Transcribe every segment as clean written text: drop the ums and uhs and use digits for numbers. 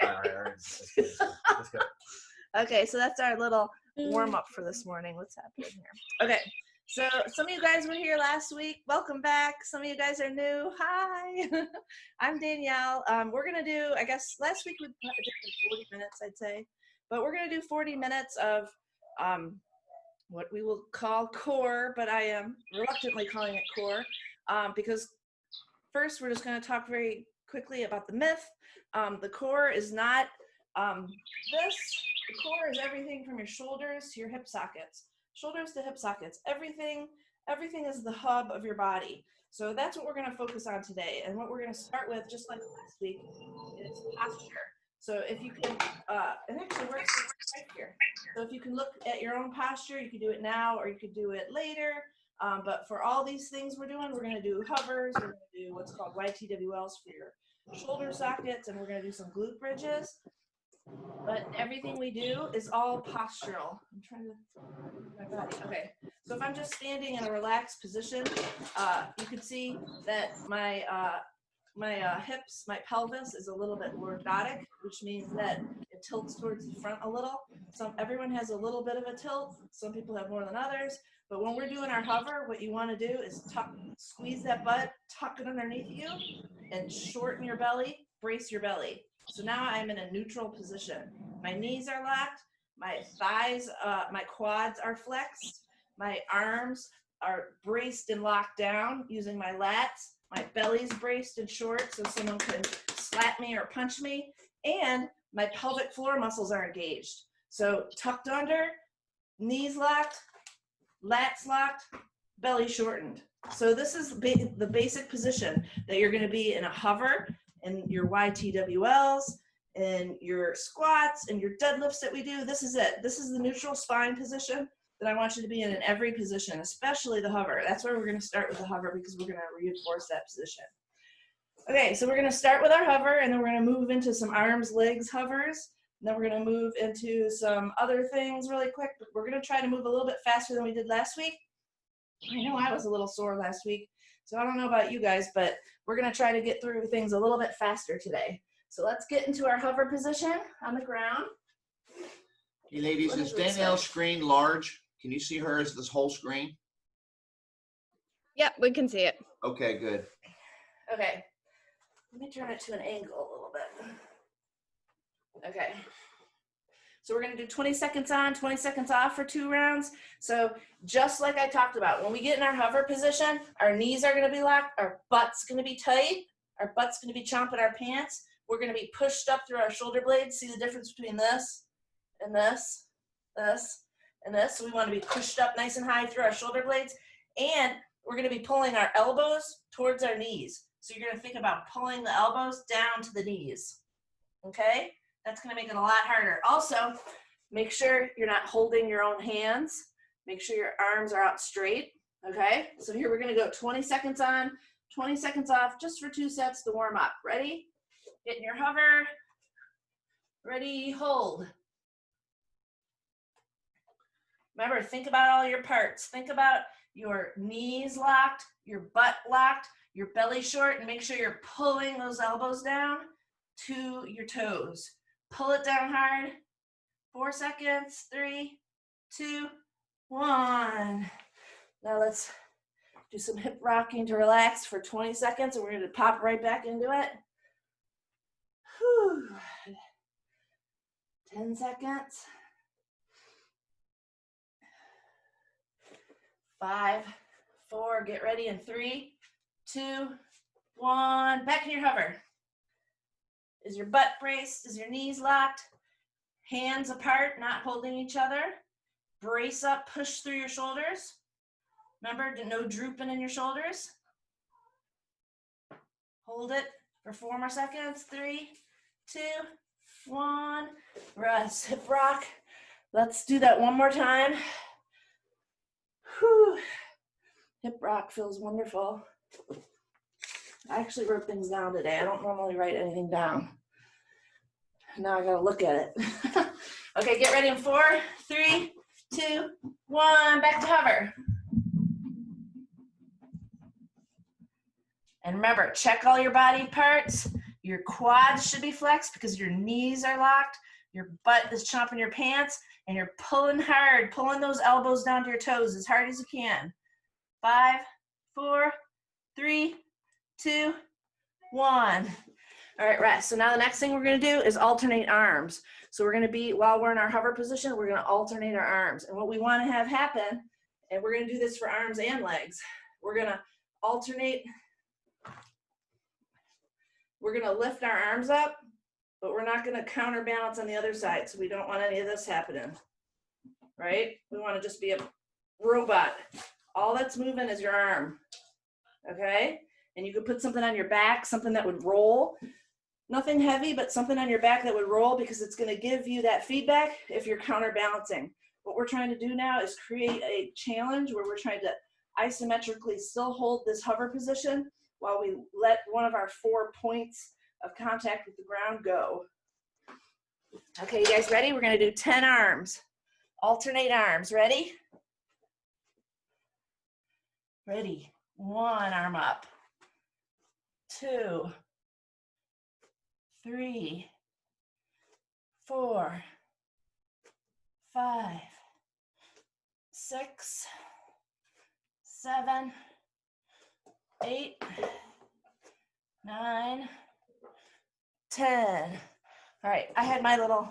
All right. Let's go. Okay, so that's our little warm up for this morning. What's happening here? Okay, so some of you guys were here last week. Welcome back. Some of you guys are new. Hi, I'm Danielle. We're gonna do, I guess last week we did 40 minutes, I'd say, but we're gonna do 40 minutes of what we will call core, but I am reluctantly calling it core because first we're just gonna talk very quickly about the myth. The core is not this. The core is everything from your shoulders to your hip sockets. Shoulders to hip sockets. Everything is the hub of your body. So that's what we're going to focus on today. And what we're going to start with, just like last week, is posture. So if you can, it actually works right here. So if you can look at your own posture, you can do it now or you could do it later. But for all these things we're doing, we're going to do hovers. We're going to do what's called YTWLs for your shoulder sockets, and we're going to do some glute bridges. But everything we do is all postural. I'm trying to my body. Okay, so if I'm just standing in a relaxed position, you can see that my hips, my pelvis is a little bit lordotic, which means that it tilts towards the front a little. Everyone has a little bit of a tilt. Some people have more than others. But when we're doing our hover, what you want to do is squeeze that butt, tuck it underneath you, and shorten your belly, brace your belly. So now I'm in a neutral position. My knees are locked, my thighs, my quads are flexed, my arms are braced and locked down using my lats, my belly's braced and short so someone can slap me or punch me, and my pelvic floor muscles are engaged. So tucked under, knees locked, lats locked, belly shortened. So this is the basic position that you're going to be in a hover, in your YTWLs, in your squats, and your deadlifts that we do. This is it. This is the neutral spine position that I want you to be in every position, especially the hover. That's where we're going to start with the hover because we're going to reinforce that position. Okay, so we're going to start with our hover, and then we're going to move into some arms, legs hovers. And then we're going to move into some other things really quick. But we're going to try to move a little bit faster than we did last week. I know I was a little sore last week, so I don't know about you guys, but we're going to try to get through things a little bit faster today. So let's get into our hover position on the ground. Hey ladies, is Danielle's screen large? Can you see her as this whole screen? Yep, we can see it. Okay, good. Okay, let me turn it to an angle a little bit. Okay, so we're going to do 20 seconds on, 20 seconds off for 2 rounds. So just like I talked about, when we get in our hover position, our knees are going to be locked, our butt's going to be tight, our butt's going to be chomping our pants. We're going to be pushed up through our shoulder blades. See the difference between this and this, this, and this? So we want to be pushed up nice and high through our shoulder blades. And we're going to be pulling our elbows towards our knees. So you're going to think about pulling the elbows down to the knees. Okay? That's going to make it a lot harder. Also, make sure you're not holding your own hands. Make sure your arms are out straight. Okay? So here we're going to go 20 seconds on, 20 seconds off, just for 2 sets to warm up. Ready? Get in your hover. Ready? Hold. Remember, think about all your parts. Think about your knees locked, your butt locked, your belly short, and make sure you're pulling those elbows down to your toes. Pull it down hard. 4 seconds. 3, 2, 1. Now let's do some hip rocking to relax for 20 seconds, and we're going to pop right back into it. Whew. 10 seconds. 5, 4, get ready in 3, 2, 1. Back in your hover. Is your butt braced? Is your knees locked? Hands apart, not holding each other. Brace up, push through your shoulders. Remember, no drooping in your shoulders. Hold it for 4 more seconds. 3, 2, 1. Rest, hip rock. Let's do that one more time. Whew. Hip rock feels wonderful. I actually wrote things down today. I don't normally write anything down. Now I gotta look at it. Okay, get ready in 4, 3, 2, 1. Back to hover. And remember, check all your body parts. Your quads should be flexed because your knees are locked. Your butt is chomping your pants, and you're pulling hard, pulling those elbows down to your toes as hard as you can. 5, 4, 3, 2, 1. All right, rest. So now the next thing we're going to do is alternate arms. So we're going to be, while we're in our hover position, we're going to alternate our arms. And what we want to have happen, and we're going to do this for arms and legs, we're going to alternate. We're going to lift our arms up, but we're not going to counterbalance on the other side. So we don't want any of this happening, right? We want to just be a robot. All that's moving is your arm, okay? And you could put something on your back, something that would roll. Nothing heavy, but something on your back that would roll, because it's going to give you that feedback if you're counterbalancing. What we're trying to do now is create a challenge where we're trying to isometrically still hold this hover position while we let one of our 4 points of contact with the ground go. Okay, you guys ready? We're going to do 10 arms. Alternate arms. Ready? Ready. 1 arm up. 2, 3, 4, 5, 6, 7, 8, 9, 10. All right, I had my little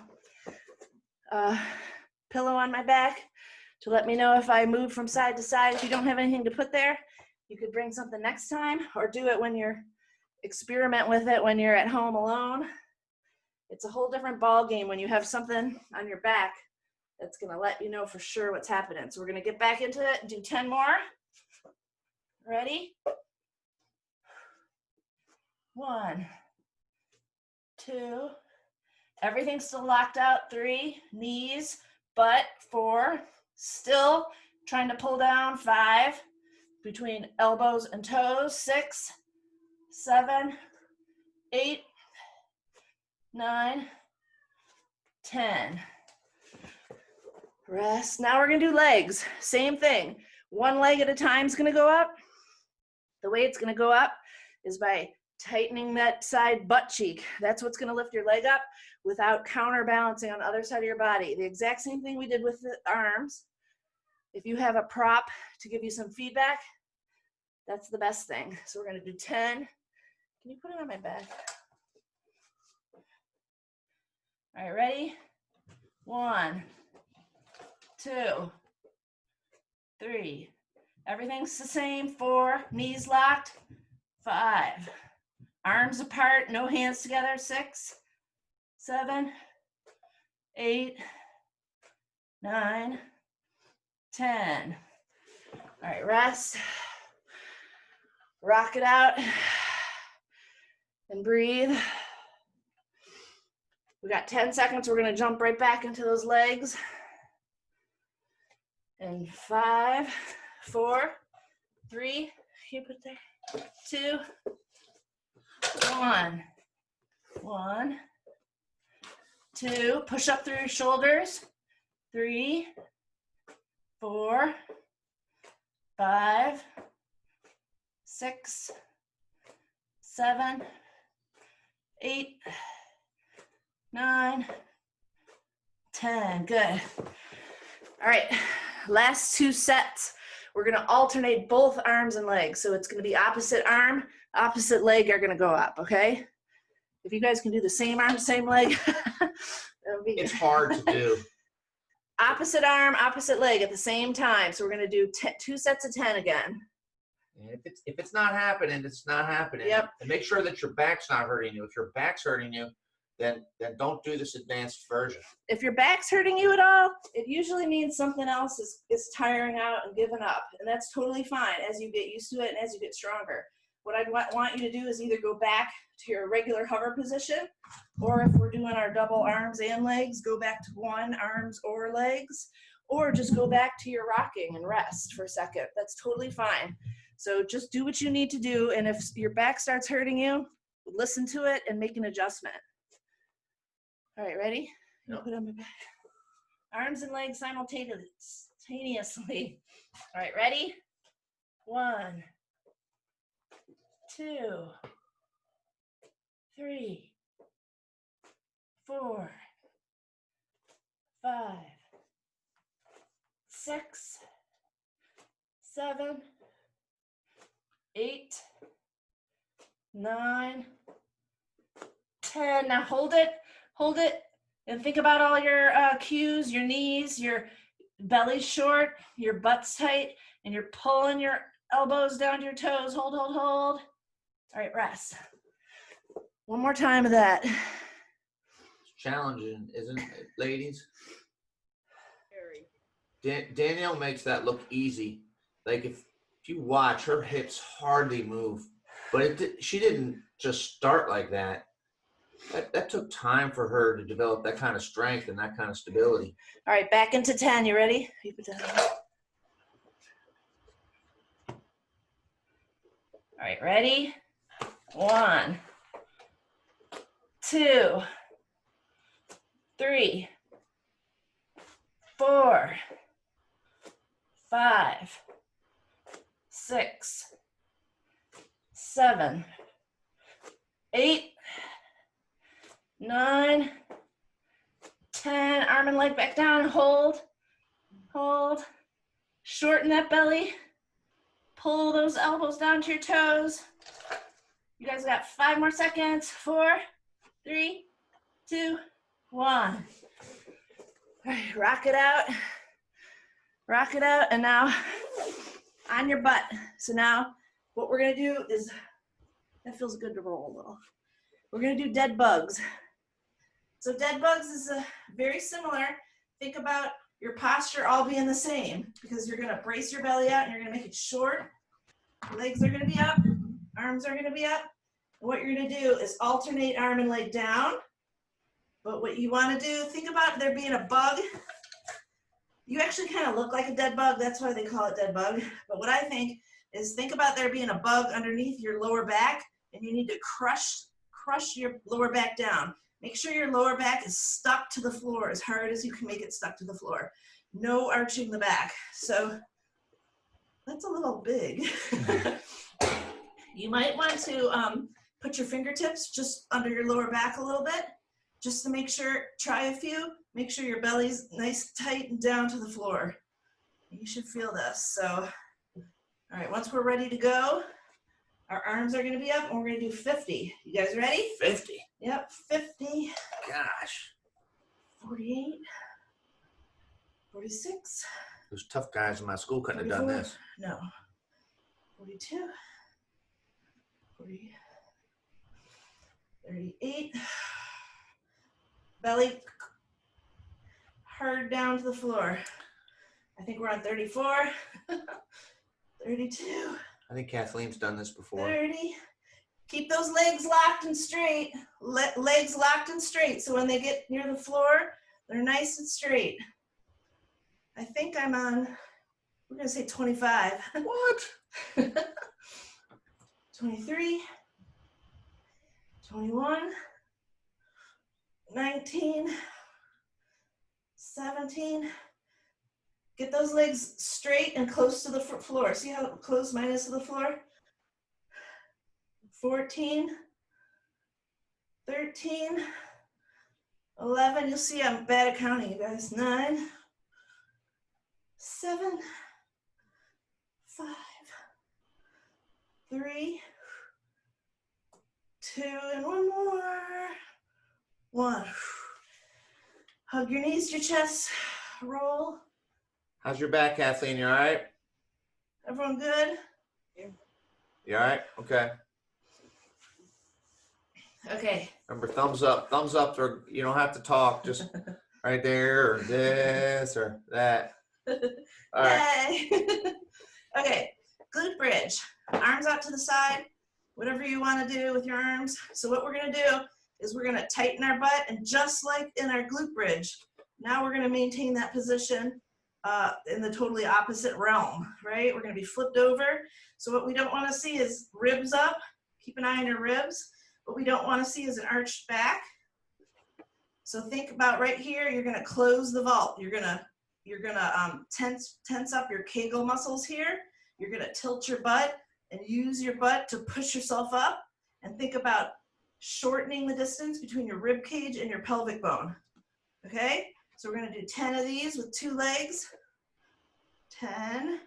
pillow on my back to let me know if I move from side to side. If you don't have anything to put there, you could bring something next time, or do it when you're, experiment with it when you're at home alone. It's a whole different ball game when you have something on your back that's gonna let you know for sure what's happening. So we're gonna get back into it and do 10 more. Ready? 1, 2, everything's still locked out. 3, knees, butt. 4, still trying to pull down. 5, between elbows and toes. 6, 7, 8, 9, 10. Rest. Now we're gonna do legs. Same thing. 1 leg at a time is gonna go up. The way it's gonna go up is by tightening that side butt cheek. That's what's gonna lift your leg up without counterbalancing on the other side of your body. The exact same thing we did with the arms. If you have a prop to give you some feedback, that's the best thing. So we're gonna do 10. Can you put it on my back? All right, ready? 1, 2, 3. Everything's the same. 4, knees locked. 5, arms apart, no hands together. 6, 7, 8, 9, 10. All right, rest. Rock it out and breathe. We got 10 seconds. We're going to jump right back into those legs. And 5, 4, 3, can you put there? 2, 1. 1, 2, push up through your shoulders. 3, 4, 5, 6, 7, 8, 9, 10. Good. All right, last 2 sets. We're gonna alternate both arms and legs. So it's gonna be opposite arm, opposite leg are gonna go up, okay? If you guys can do the same arm, same leg, that'll be It's hard to do. opposite arm, opposite leg at the same time. So we're gonna do 2 sets of 10 again. And if it's not happening, it's not happening. Yep. And make sure that your back's not hurting you. If your back's hurting you, then don't do this advanced version. If your back's hurting you at all, it usually means something else is tiring out and giving up. And that's totally fine as you get used to it and as you get stronger. What I'd want you to do is either go back to your regular hover position, or if we're doing our double arms and legs, go back to 1 arms or legs, or just go back to your rocking and rest for a second. That's totally fine. So just do what you need to do. And if your back starts hurting you, listen to it and make an adjustment. All right, ready? Yep. Put on my back. Arms and legs simultaneously. All right, ready? 1, 2, 3, 4, 5, 6, 7, 8, 9, 10. Now hold it, and think about all your cues, your knees, your belly's short, your butt's tight, and you're pulling your elbows down to your toes. Hold. All right, rest. One more time of that. It's challenging, isn't it, ladies? Danielle makes that look easy. Like if you watch, her hips hardly move, but she didn't just start like that. That took time for her to develop that kind of strength and that kind of stability. All right, back into 10. You ready? All right, ready? 1, 2, 3, 4, 5, 6, 7, 8, 9, 10. Arm and leg back down. Hold. Shorten that belly. Pull those elbows down to your toes. You guys got 5 more seconds. 4, 3, 2, 1. All right, rock it out, and now on your butt. So now what we're gonna do is, that feels good to roll a little. We're gonna do dead bugs. So dead bugs is very similar. Think about your posture all being the same, because you're gonna brace your belly out and you're gonna make it short. Legs are gonna be up, arms are gonna be up. And what you're gonna do is alternate arm and leg down. But what you wanna do, think about there being a bug. You actually kind of look like a dead bug, that's why they call it dead bug. But what I think is, think about there being a bug underneath your lower back, and you need to crush your lower back down. Make sure your lower back is stuck to the floor as hard as you can make it stuck to the floor. No arching the back. So that's a little big. You might want to put your fingertips just under your lower back a little bit, just to make sure, try a few, make sure your belly's nice, tight, and down to the floor. You should feel this. So, all right, once we're ready to go, our arms are gonna be up, and we're gonna do 50. You guys ready? 50. Yep, 50. Gosh. 48. 46. Those tough guys in my school couldn't have done 44. this. No. 42. 40. 38. Belly hard down to the floor. I think we're on 34. 32. I think Kathleen's done this before. 30. Keep those legs locked and straight. Legs locked and straight. So when they get near the floor, they're nice and straight. I think I'm on, we're gonna say 25. What? 23. 21. 19. 17. Get those legs straight and close to the floor. See how close mine is to the floor? 14, 13, 11. You'll see I'm bad at counting, you guys. 9, 7, 5, 3, 2, and one more. 1. Hug your knees to your chest. Roll. How's your back, Kathleen? You all right? Everyone good? You all right? Okay. Okay. Remember, thumbs up, or you don't have to talk, just right there, or this, or that. All right. Yay. Okay, glute bridge. Arms out to the side, whatever you want to do with your arms. So what we're going to do is we're going to tighten our butt, and just like in our glute bridge, now we're going to maintain that position in the totally opposite realm, right? We're going to be flipped over. So what we don't want to see is ribs up. Keep an eye on your ribs. What we don't want to see is an arched back. So think about right here, you're gonna close the vault. You're gonna tense up your Kegel muscles here. You're gonna tilt your butt and use your butt to push yourself up, and think about shortening the distance between your rib cage and your pelvic bone. Okay, so we're going to do 10 of these with 2 legs. 10,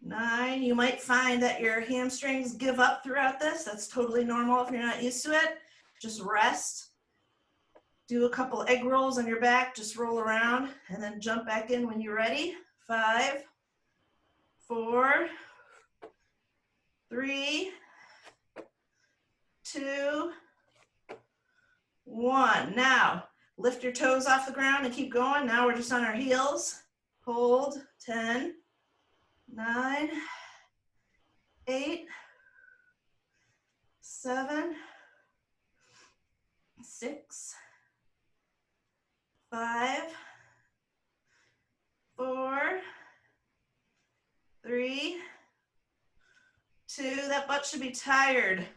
9. You might find that your hamstrings give up throughout this. That's totally normal if you're not used to it. Just rest. Do a couple egg rolls on your back. Just roll around and then jump back in when you're ready. 5, 4, 3, 2, 1. Now, lift your toes off the ground and keep going. Now we're just on our heels. Hold. 10, 9, 8, 7, 6, 5, 4, 3, 2. That butt should be tired.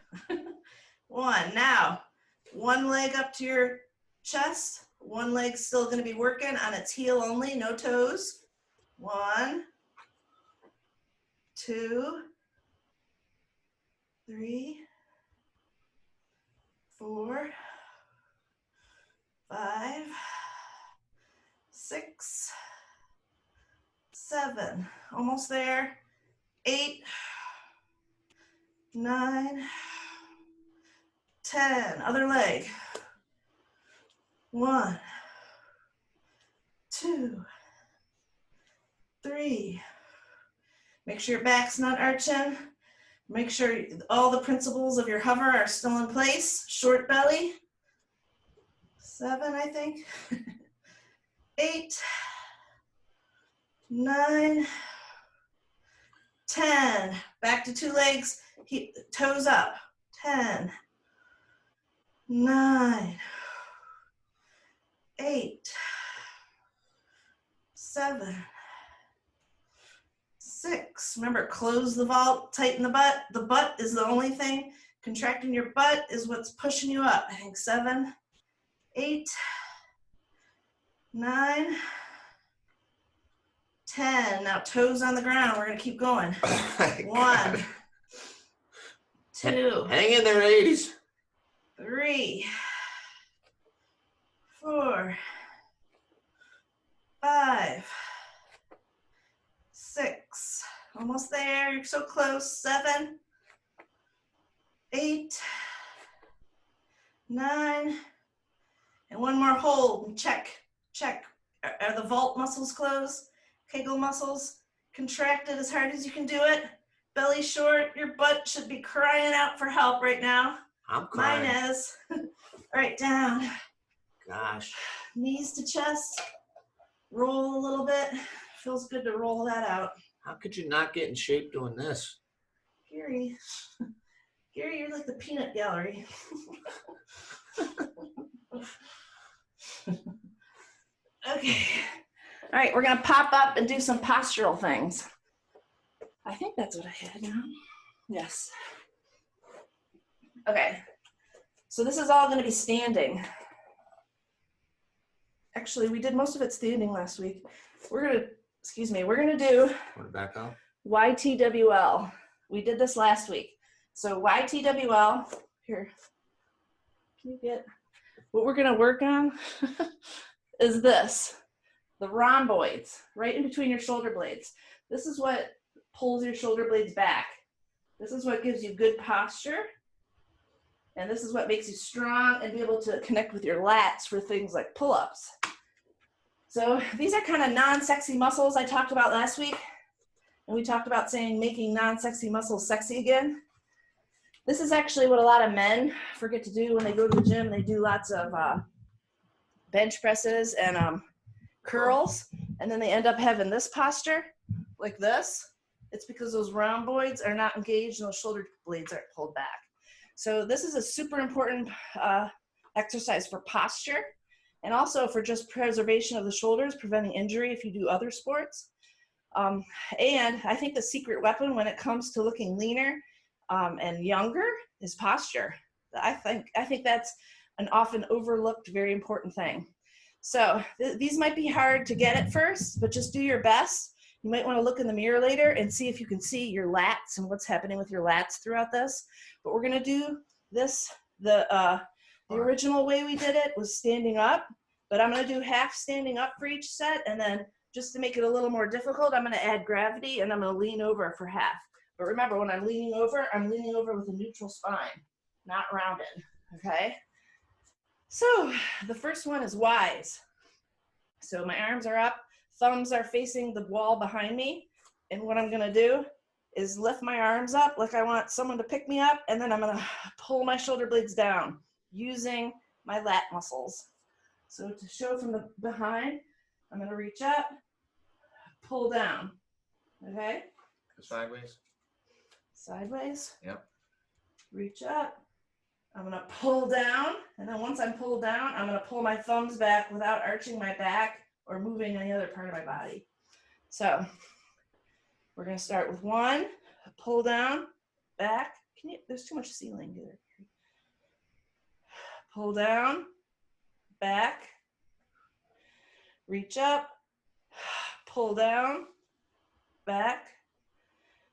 1. Now, one leg up to your chest. One leg's still going to be working on its heel only, no toes. 1, 2, 3, 4, 5, 6, 7. Almost there. 8, 9, 10. Other leg. 1, 2, 3. Make sure your back's not arching. Make sure all the principles of your hover are still in place. Short belly. 7, I think. 8, 9, 10. Back to 2 legs. Toes up. 10, 9, 8, 7, 6. Remember, close the vault, tighten the butt. The butt is the only thing. Contracting your butt is what's pushing you up. I think 7, 8, 9, 10. Now toes on the ground. We're going to keep going. 1, 2. Hang in there, ladies. 3, 4, 5, 6. Almost there. You're so close. 7, 8, 9, and one more hold. Check. Check. Are the vault muscles closed? Kegel muscles contracted as hard as you can do it. Belly short. Your butt should be crying out for help right now. I'm crying. Mine is. All right, down. Gosh. Knees to chest. Roll a little bit. Feels good to roll that out. How could you not get in shape doing this? Gary, you're like the peanut gallery. Okay. All right, we're going to pop up and do some postural things. I think that's what I had now. Yes. Okay. So this is all going to be standing. Actually, we did most of it standing last week. We're going to do Want to back up? YTWL. We did this last week. So YTWL, here, can you get, what we're going to work on is this, the rhomboids, right in between your shoulder blades. This is what pulls your shoulder blades back. This is what gives you good posture. And this is what makes you strong and be able to connect with your lats for things like pull-ups. So these are kind of non-sexy muscles I talked about last week. And we talked about making non-sexy muscles sexy again. This is actually what a lot of men forget to do when they go to the gym. They do lots of bench presses and curls, and then they end up having this posture, like this. It's because those rhomboids are not engaged and those shoulder blades aren't pulled back. So this is a super important exercise for posture and also for just preservation of the shoulders, preventing injury if you do other sports. And I think the secret weapon when it comes to looking leaner and younger is posture. I think that's an often overlooked, very important thing. So these might be hard to get at first, but just do your best. You might want to look in the mirror later and see if you can see your lats and what's happening with your lats throughout this. But we're going to do the original way we did it was standing up, but I'm going to do half standing up for each set, and then just to make it a little more difficult, I'm going to add gravity, and I'm going to lean over for half. But remember, when I'm leaning over with a neutral spine, not rounded, okay? So the first one is Y's. So my arms are up, thumbs are facing the wall behind me, and what I'm going to do is lift my arms up like I want someone to pick me up, and then I'm going to pull my shoulder blades down using my lat muscles. So to show from the behind, I'm going to reach up, pull down, okay? Sideways. Sideways. Yep. Reach up. I'm going to pull down, and then once I'm pulled down, I'm going to pull my thumbs back without arching my back or moving any other part of my body. So we're going to start with one, pull down, back. There's too much ceiling here. Pull down, back, reach up, pull down, back.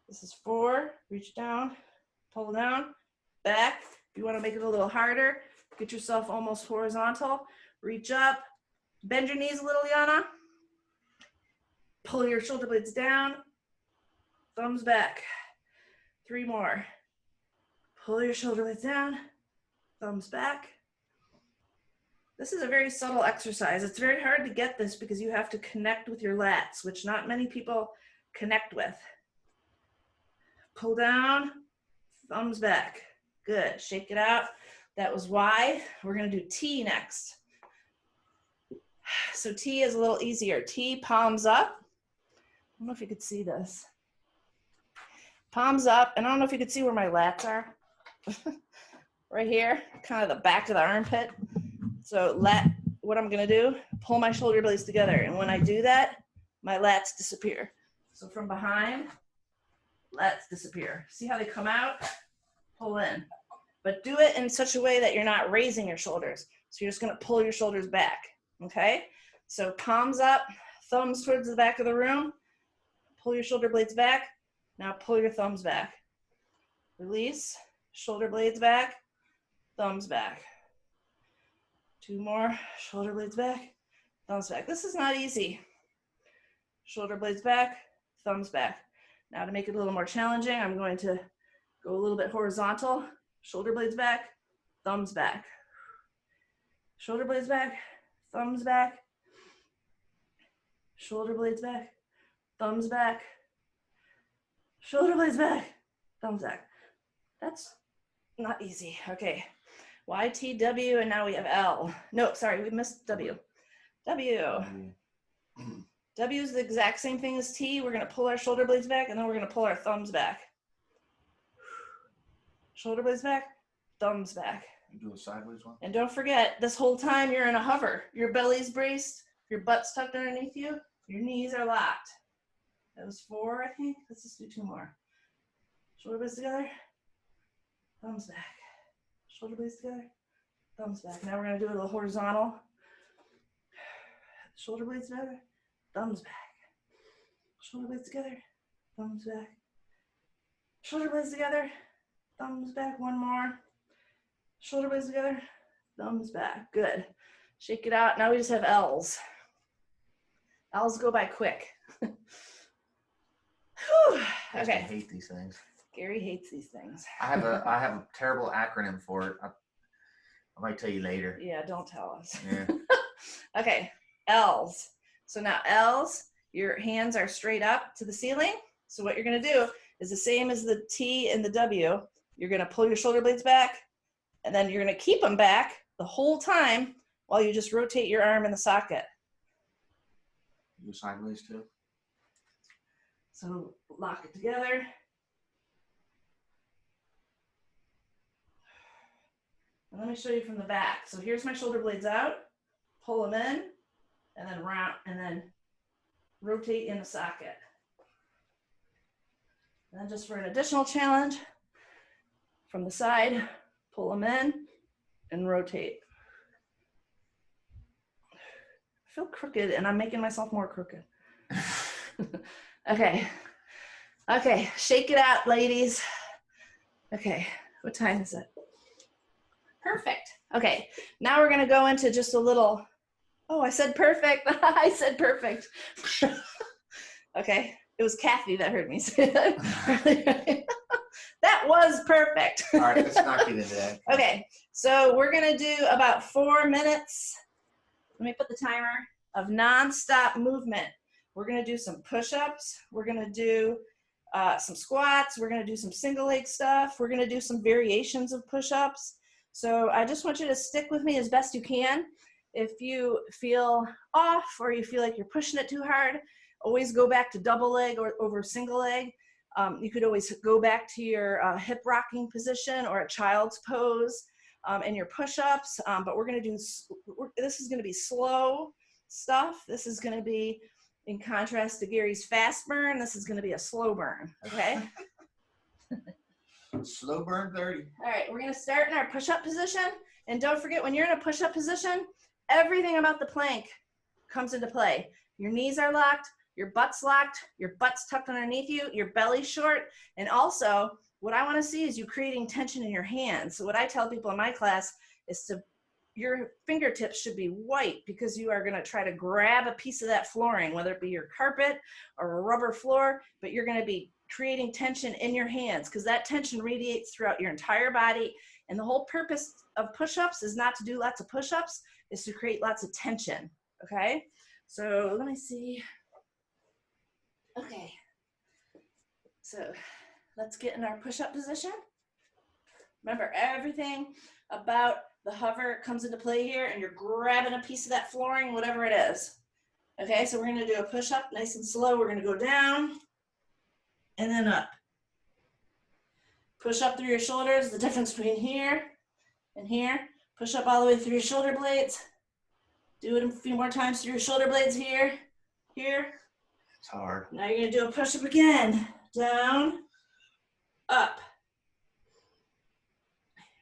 This is 4, reach down, pull down, back. If you want to make it a little harder, get yourself almost horizontal, reach up, bend your knees a little, Yana. Pull your shoulder blades down, thumbs back. 3 more. Pull your shoulder blades down, thumbs back. This is a very subtle exercise. It's very hard to get this because you have to connect with your lats, which not many people connect with. Pull down, thumbs back. Good, shake it out. That was Y. We're gonna do T next. So T is a little easier. T, palms up. I don't know if you could see this. Palms up, and I don't know if you could see where my lats are. Right here, kind of the back of the armpit. So what I'm gonna do, pull my shoulder blades together. And when I do that, my lats disappear. So from behind, lats disappear. See how they come out? Pull in. But do it in such a way that you're not raising your shoulders. So you're just gonna pull your shoulders back, okay? So palms up, thumbs towards the back of the room. Pull your shoulder blades back. Now pull your thumbs back. Release, shoulder blades back, thumbs back. 2 more, shoulder blades back, thumbs back. This is not easy. Shoulder blades back, thumbs back. Now to make it a little more challenging, I'm going to go a little bit horizontal. Shoulder blades back, thumbs back. Shoulder blades back, thumbs back. Shoulder blades back, thumbs back. Shoulder blades back, thumbs back. That's not easy. Okay. YTW, and now we have L. No, sorry, we missed W. W. W is the exact same thing as T. We're gonna pull our shoulder blades back, and then we're gonna pull our thumbs back. Shoulder blades back, thumbs back. You do a sideways one? And don't forget, this whole time you're in a hover. Your belly's braced, your butt's tucked underneath you, your knees are locked. That was 4, I think. Let's just do 2 more. Shoulder blades together, thumbs back. Shoulder blades together, thumbs back. Now we're gonna do a little horizontal. Shoulder blades together, thumbs back. Shoulder blades together, thumbs back. Shoulder blades together, thumbs back. 1 more. Shoulder blades together, thumbs back. Good. Shake it out. Now we just have L's. L's go by quick. I Okay. hate these things. Gary hates these things. I have a terrible acronym for it. I might tell you later. Yeah, don't tell us. Yeah. Okay, L's. So now L's, your hands are straight up to the ceiling. So what you're gonna do is the same as the T and the W. You're gonna pull your shoulder blades back, and then you're gonna keep them back the whole time while you just rotate your arm in the socket. You sideways too? So lock it together. And let me show you from the back. So here's my shoulder blades out, pull them in, and then round, and then rotate in the socket. And then just for an additional challenge, from the side, pull them in and rotate. I feel crooked and I'm making myself more crooked. Okay. Okay, shake it out, ladies. Okay, what time is it? Perfect. Okay, now we're gonna go into just a little, oh, I said perfect. I said perfect. Okay, it was Kathy that heard me say that. That was perfect. All right, let's not get into that. Okay, so we're gonna do about 4 minutes. Let me put the timer of nonstop movement. We're gonna do some push-ups. We're gonna do some squats. We're gonna do some single leg stuff. We're gonna do some variations of push-ups. So I just want you to stick with me as best you can. If you feel off or you feel like you're pushing it too hard, always go back to double leg or over single leg. You could always go back to your hip rocking position or a child's pose and your push-ups. But we're gonna do, this is gonna be slow stuff. This is gonna be, in contrast to Gary's fast burn, this is gonna be a slow burn, okay? Slow burn 30. All right, we're gonna start in our push-up position. And don't forget, when you're in a push-up position, everything about the plank comes into play. Your knees are locked, your butt's locked, your butt's tucked underneath you, your belly's short, and also what I wanna see is you creating tension in your hands. So what I tell people in my class is to, your fingertips should be white because you are gonna try to grab a piece of that flooring, whether it be your carpet or a rubber floor, but you're gonna be creating tension in your hands because that tension radiates throughout your entire body. And the whole purpose of push-ups is not to do lots of push-ups, is to create lots of tension, okay? So let me see. Okay, so let's get in our push-up position. Remember, everything about the hover comes into play here, and you're grabbing a piece of that flooring, whatever it is. Okay, so we're gonna do a push-up nice and slow. We're gonna go down and then up. Push up through your shoulders, the difference between here and here. Push up all the way through your shoulder blades. Do it a few more times through your shoulder blades here, here. It's hard. Now you're gonna do a push-up again. Down, up.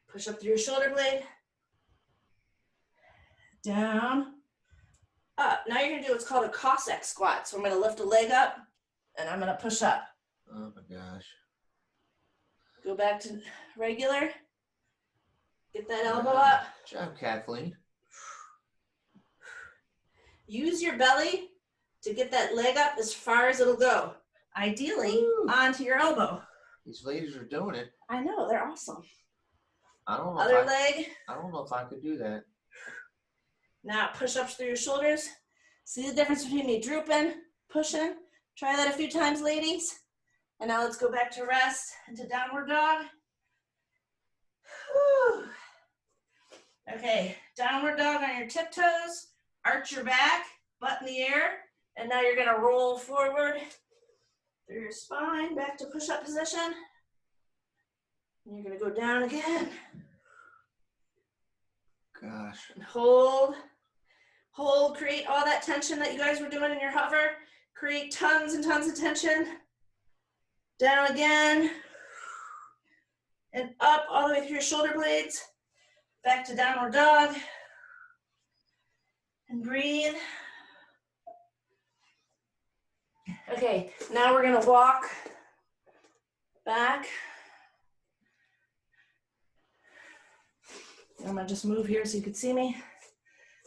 Push up through your shoulder blade. Down, up. Now you're gonna do what's called a Cossack squat. So I'm gonna lift a leg up and I'm gonna push up. Oh my gosh. Go back to regular. Get that elbow up. Good job, Kathleen. Use your belly to get that leg up as far as it'll go. Ideally, Woo. onto your elbow. These ladies are doing it. I know, they're awesome. I don't know. Other leg. I don't know if I could do that. Now push ups through your shoulders. See the difference between me drooping, pushing? Try that a few times, ladies. And now let's go back to rest into downward dog. Whew. Okay, downward dog on your tiptoes. Arch your back, butt in the air. And now you're gonna roll forward through your spine, back to push-up position. And you're gonna go down again. Gosh. And hold, hold, create all that tension that you guys were doing in your hover. Create tons and tons of tension. Down again. And up all the way through your shoulder blades. Back to downward dog. And breathe. Okay, now we're gonna walk back. I'm gonna just move here so you can see me.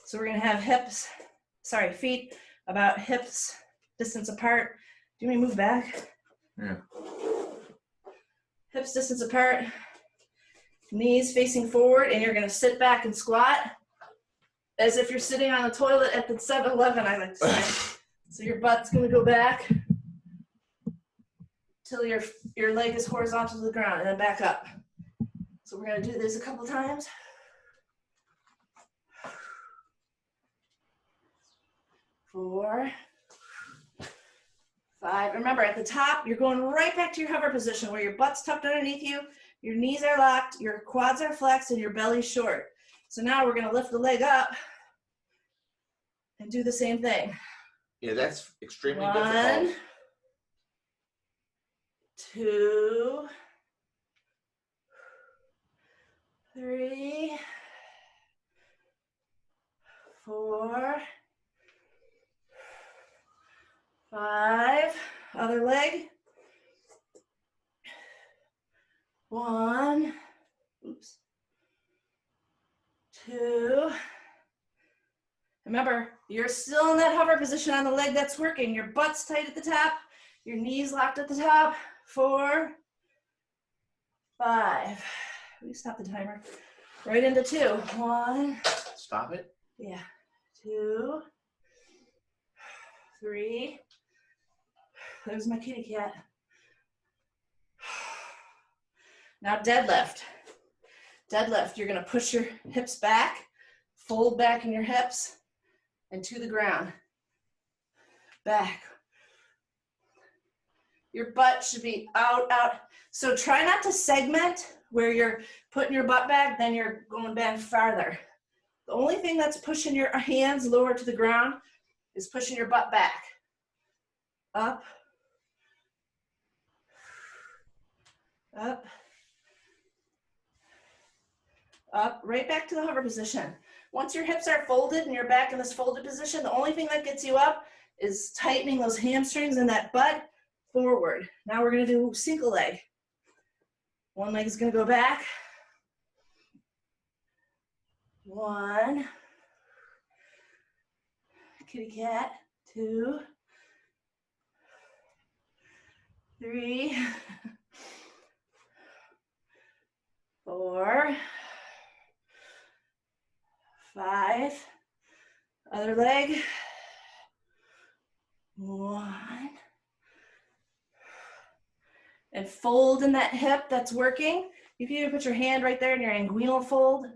So we're gonna have feet about hips distance apart. Do you want me to move back? Yeah. Hips distance apart, knees facing forward, and you're gonna sit back and squat as if you're sitting on the toilet at the 7-Eleven, I like to say. So your butt's gonna go back till your leg is horizontal to the ground, and then back up. So we're gonna do this a couple times. 4, 5. Remember, at the top, you're going right back to your hover position where your butt's tucked underneath you, your knees are locked, your quads are flexed, and your belly's short. So now we're gonna lift the leg up and do the same thing. Yeah, that's extremely 1, difficult. 2, 3, 4, 5. Other leg. 1. Oops. 2. Remember, you're still in that hover position on the leg that's working. Your butt's tight at the top, your knees locked at the top. 4, 5. We stop the timer. Right into 2. 1. Stop it. Yeah. 2, 3. There's my kitty cat. Now deadlift. Deadlift, you're gonna push your hips back, fold back in your hips, and to the ground. Back. Your butt should be out. So try not to segment where you're putting your butt back, then you're going back farther. The only thing that's pushing your hands lower to the ground is pushing your butt back. Up. Up. Up, right back to the hover position. Once your hips are folded and you're back in this folded position, the only thing that gets you up is tightening those hamstrings and that butt forward. Now we're gonna do single leg. One leg is gonna go back. 1. Kitty cat. 2. 3. 4. 5. Other leg. 1. And fold in that hip that's working. You can even put your hand right there in your inguinal fold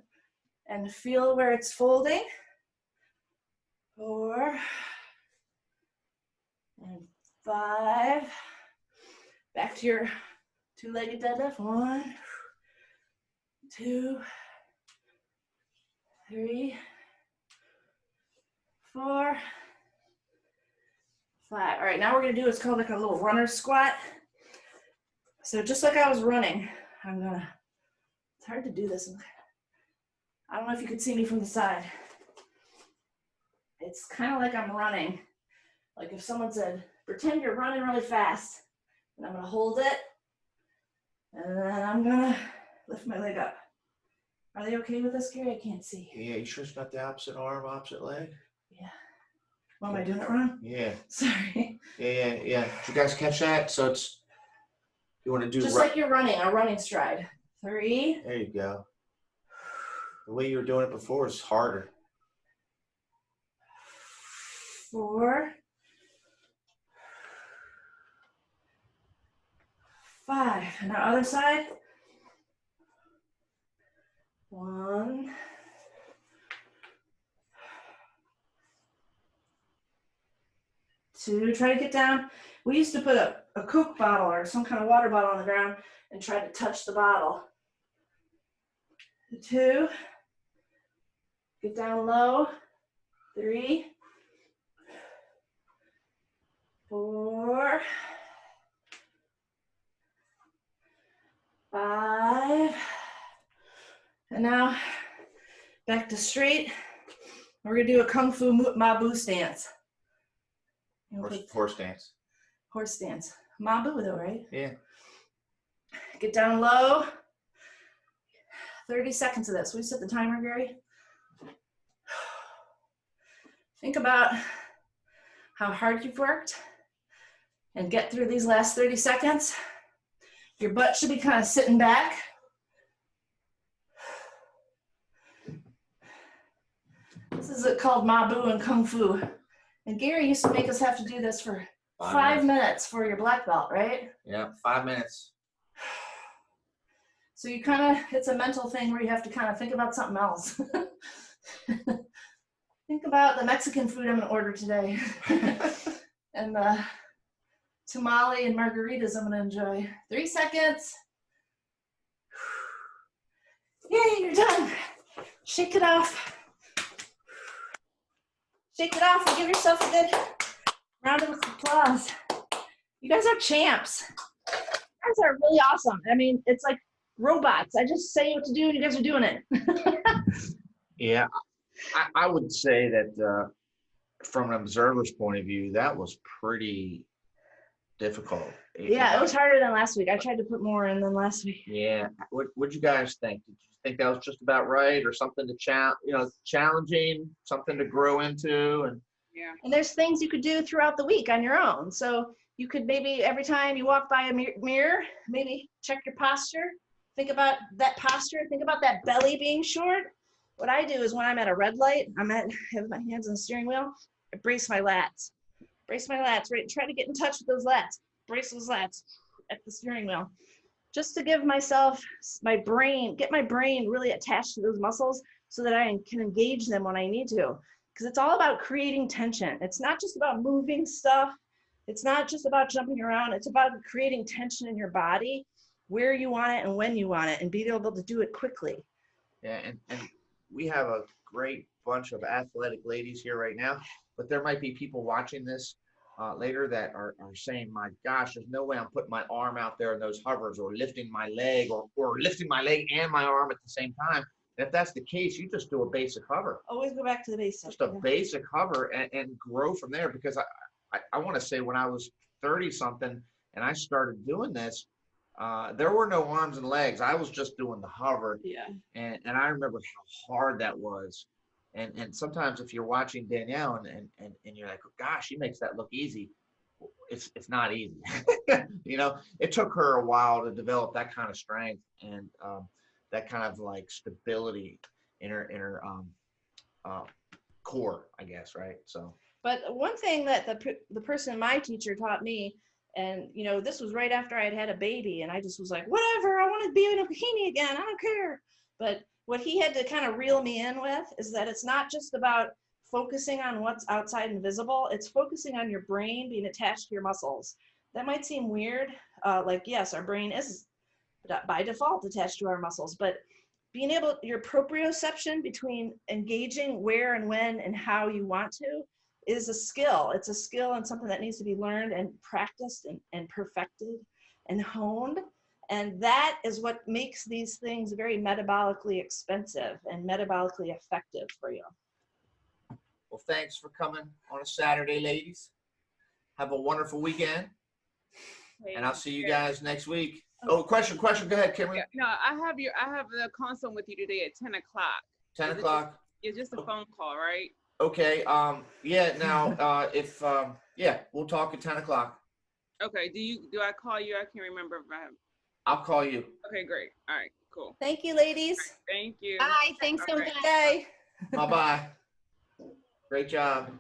and feel where it's folding. 4. And 5. Back to your 2-legged deadlift. 1, 2, 3, 4, 5. All right, now we're gonna do what's called like a little runner squat. So just like I was running, it's hard to do this. I don't know if you could see me from the side. It's kind of like I'm running. Like if someone said, pretend you're running really fast, and I'm gonna hold it, and then I'm gonna lift my leg up. Are they okay with this, Gary? I can't see. Yeah, you sure it's not the opposite arm, opposite leg? Yeah. Well, am I doing it wrong? Yeah. Sorry. Yeah. Did you guys catch that? So it's, you want to do Just like you're running, a running stride. 3. There you go. The way you were doing it before is harder. 4. 5. And our other side. 1. 2. Try to get down. We used to put a Coke bottle or some kind of water bottle on the ground and try to touch the bottle. 2. Get down low. 3. 4. 5. And now back to straight. We're gonna do a Kung Fu Mabu stance. Horse stance. Horse stance. Mabu though, right? Yeah. Get down low. 30 seconds of this. We set the timer, Gary. Think about how hard you've worked and get through these last 30 seconds. Your butt should be kind of sitting back. This is called Mabu and Kung Fu. And Gary used to make us have to do this for 5 minutes for your black belt, right? Yeah, 5 minutes. So you kind of, it's a mental thing where you have to kind of think about something else. Think about the Mexican food I'm gonna order today. And the tamale and margaritas I'm gonna enjoy. 3 seconds. Yay, you're done. Shake it off. Shake it off and give yourself a good round of applause. You guys are champs. You guys are really awesome. I mean, it's like robots. I just say what to do and you guys are doing it. Yeah, I would say that from an observer's point of view, that was pretty difficult. Yeah, it was harder than last week. I tried to put more in than last week. Yeah. What'd you guys think? Did you think that was just about right, or something to challenging, something to grow into? And Yeah. And there's things you could do throughout the week on your own. So you could maybe every time you walk by a mirror, maybe check your posture. Think about that posture. Think about that belly being short. What I do is when I'm at a red light, have my hands on the steering wheel, I brace my lats. Brace my lats, right? Try to get in touch with those lats. Brace those lats at the steering wheel. Just to give myself, get my brain really attached to those muscles so that I can engage them when I need to. Because it's all about creating tension. It's not just about moving stuff. It's not just about jumping around. It's about creating tension in your body, where you want it and when you want it, and being able to do it quickly. yeah, and we have a great bunch of athletic ladies here right now, but there might be people watching this later that are saying, my gosh, there's no way I'm putting my arm out there in those hovers, or lifting my leg, or lifting my leg and my arm at the same time. And if that's the case, you just do a basic hover. Always go back to the basics. Just a basic hover, and grow from there. Because I want to say when I was 30 something and I started doing this, there were no arms and legs. I was just doing the hover. Yeah. And I remember how hard that was. And sometimes if you're watching Danyelle and you're like, oh, gosh, she makes that look easy. It's not easy. It took her a while to develop that kind of strength and that kind of like stability in her core, I guess, right? So. But one thing that the person, my teacher, taught me, and this was right after I had a baby, and I just was like, whatever, I want to be in a bikini again, I don't care. But what he had to kind of reel me in with is that it's not just about focusing on what's outside and visible, it's focusing on your brain being attached to your muscles. That might seem weird, like yes, our brain is by default attached to our muscles, but being able, your proprioception between engaging where and when and how you want to is a skill. It's a skill and something that needs to be learned and practiced and perfected and honed. And that is what makes these things very metabolically expensive and metabolically effective for you. Well, thanks for coming on a Saturday, ladies. Have a wonderful weekend. And I'll see you guys next week. Oh, question. Go ahead, Kimberly. Yeah, no, I have the consult with you today at 10 o'clock. 10 o'clock. It's just a phone call, right? Okay. Yeah. Now, we'll talk at 10 o'clock. Okay. Do I call you? I can't remember if I have. I'll call you. Okay, great. All right, cool. Thank you, ladies. Thank you. Bye. Thanks so Okay. much. Day. Bye-bye. Great job.